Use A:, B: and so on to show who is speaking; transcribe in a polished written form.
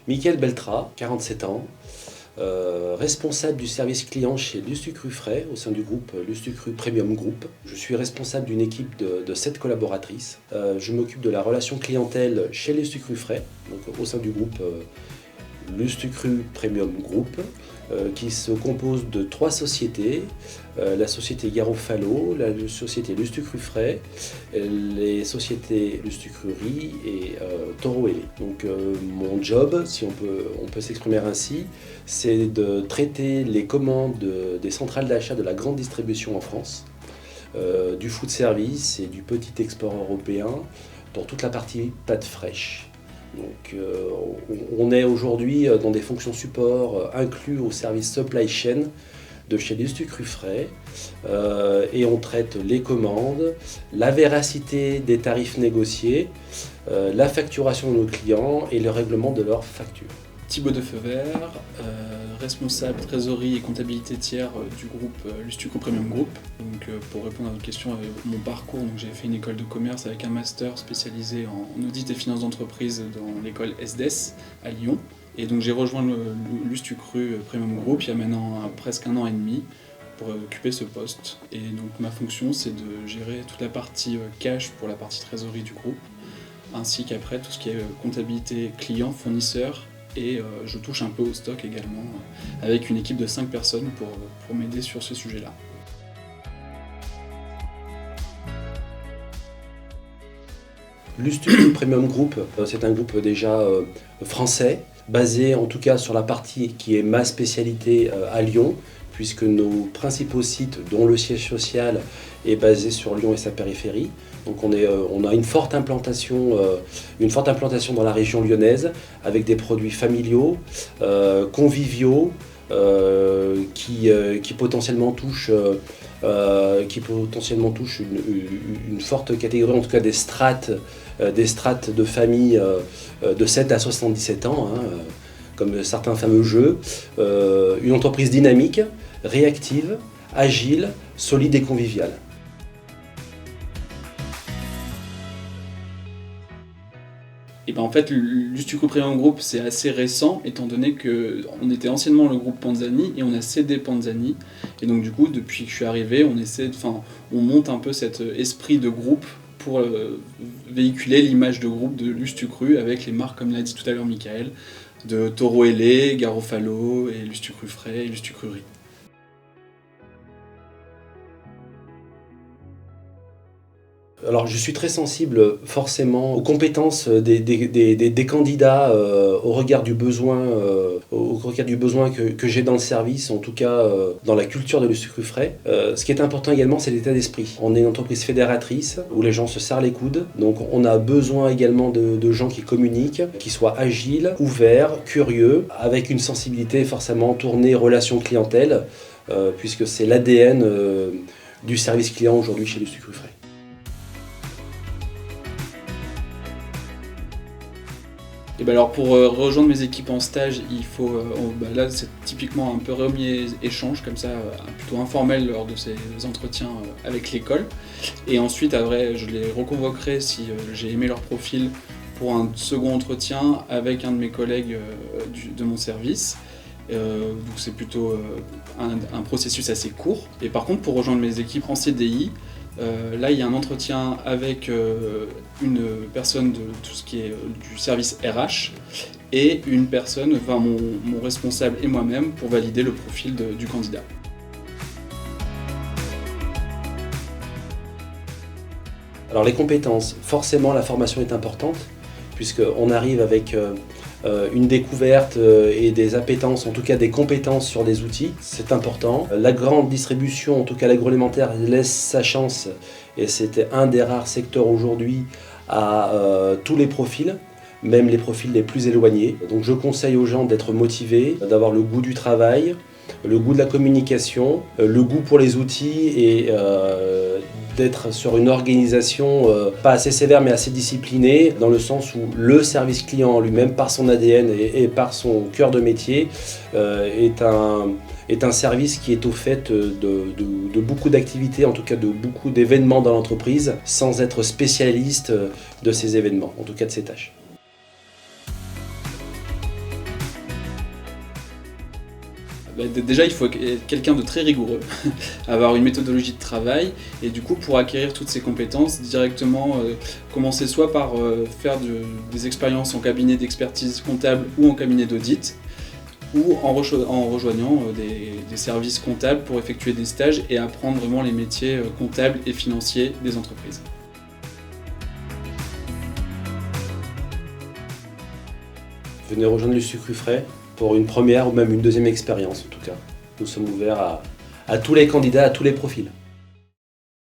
A: Mickaël Beltra, 47 ans, responsable du service client chez Lustucru Frais au sein du groupe Lustucru Premium Group. Je suis responsable d'une équipe de 7 collaboratrices. Je m'occupe de la relation clientèle chez Lustucru Frais, donc au sein du groupe Lustucru Premium Group, qui se compose de 3 sociétés, la société Garofalo, la société Lustucru Frais, les sociétés Lustucru Riz et Toro Ailé. Donc mon job, si on peut s'exprimer ainsi, c'est de traiter les commandes des centrales d'achat de la grande distribution en France, du food service et du petit export européen pour toute la partie pâtes fraîches. Donc, on est aujourd'hui dans des fonctions support inclus au service supply chain de chez Lustucru Frais et on traite les commandes, la véracité des tarifs négociés, la facturation de nos clients et le règlement de leurs factures.
B: Thibaut Defeuvert, responsable trésorerie et comptabilité tiers du groupe Lustucru Premium Group. Donc, pour répondre à votre question, mon parcours, j'ai fait une école de commerce avec un master spécialisé en audit et finances d'entreprise dans l'école SDS à Lyon. Et donc j'ai rejoint le Lustucru Premium Group il y a maintenant presque 1 an et demi pour occuper ce poste. Et donc ma fonction, c'est de gérer toute la partie cash pour la partie trésorerie du groupe, ainsi qu'après tout ce qui est comptabilité client, fournisseur. Et je touche un peu au stock également, avec une équipe de 5 personnes pour m'aider sur ce sujet-là.
A: Lustucru Premium Group, c'est un groupe déjà français, basé en tout cas sur la partie qui est ma spécialité à Lyon, puisque nos principaux sites, dont le siège social, est basé sur Lyon et sa périphérie. Donc on a une forte implantation dans la région lyonnaise, avec des produits familiaux, conviviaux, qui potentiellement touchent une forte catégorie, en tout cas des strates de famille de 7 à 77 ans, comme certains fameux jeux. Une entreprise dynamique, réactive, agile, solide et conviviale.
B: Et en fait, Lustucru Premium Group, c'est assez récent, étant donné qu'on était anciennement le groupe Panzani et on a cédé Panzani. Et donc du coup, depuis que je suis arrivé, on monte un peu cet esprit de groupe pour véhiculer l'image de groupe de Lustucru avec les marques, comme l'a dit tout à l'heure Mickaël, de Toro Ailé, Garofalo et Lustucru Frais et Lustucru Riz.
A: Alors je suis très sensible forcément aux compétences des candidats au regard du besoin, que j'ai dans le service, en tout cas dans la culture de Lustucru Frais. Ce qui est important également, c'est l'état d'esprit. On est une entreprise fédératrice où les gens se serrent les coudes, donc on a besoin également de gens qui communiquent, qui soient agiles, ouverts, curieux, avec une sensibilité forcément tournée relation clientèle, puisque c'est l'ADN du service client aujourd'hui chez Lustucru Frais.
B: Et alors pour rejoindre mes équipes en stage, il faut, là c'est typiquement un premier échange comme ça, plutôt informel lors de ces entretiens avec l'école. Et ensuite après je les reconvoquerai si j'ai aimé leur profil pour un second entretien avec un de mes collègues de mon service. Donc c'est plutôt un processus assez court. Et par contre pour rejoindre mes équipes en CDI, là, il y a un entretien avec une personne de tout ce qui est du service RH et une personne, mon responsable et moi-même, pour valider le profil du candidat.
A: Alors les compétences, forcément la formation est importante, puisqu'on arrive avec une découverte et des appétences, en tout cas des compétences sur des outils, c'est important. La grande distribution, en tout cas l'agroalimentaire, laisse sa chance, et c'était un des rares secteurs aujourd'hui à tous les profils, même les profils les plus éloignés. Donc je conseille aux gens d'être motivés, d'avoir le goût du travail, le goût de la communication, le goût pour les outils et d'être sur une organisation pas assez sévère mais assez disciplinée, dans le sens où le service client lui-même, par son ADN et par son cœur de métier, est un service qui est au fait de beaucoup d'activités, en tout cas de beaucoup d'événements dans l'entreprise, sans être spécialiste de ces événements, en tout cas de ces tâches.
B: Déjà, il faut être quelqu'un de très rigoureux, avoir une méthodologie de travail, et du coup, pour acquérir toutes ces compétences, directement commencer soit par faire des expériences en cabinet d'expertise comptable ou en cabinet d'audit, ou en rejoignant des services comptables pour effectuer des stages et apprendre vraiment les métiers comptables et financiers des entreprises.
A: Venez rejoindre le Sucre Frais pour une première ou même une deuxième expérience en tout cas. Nous sommes ouverts à tous les candidats, à tous les profils.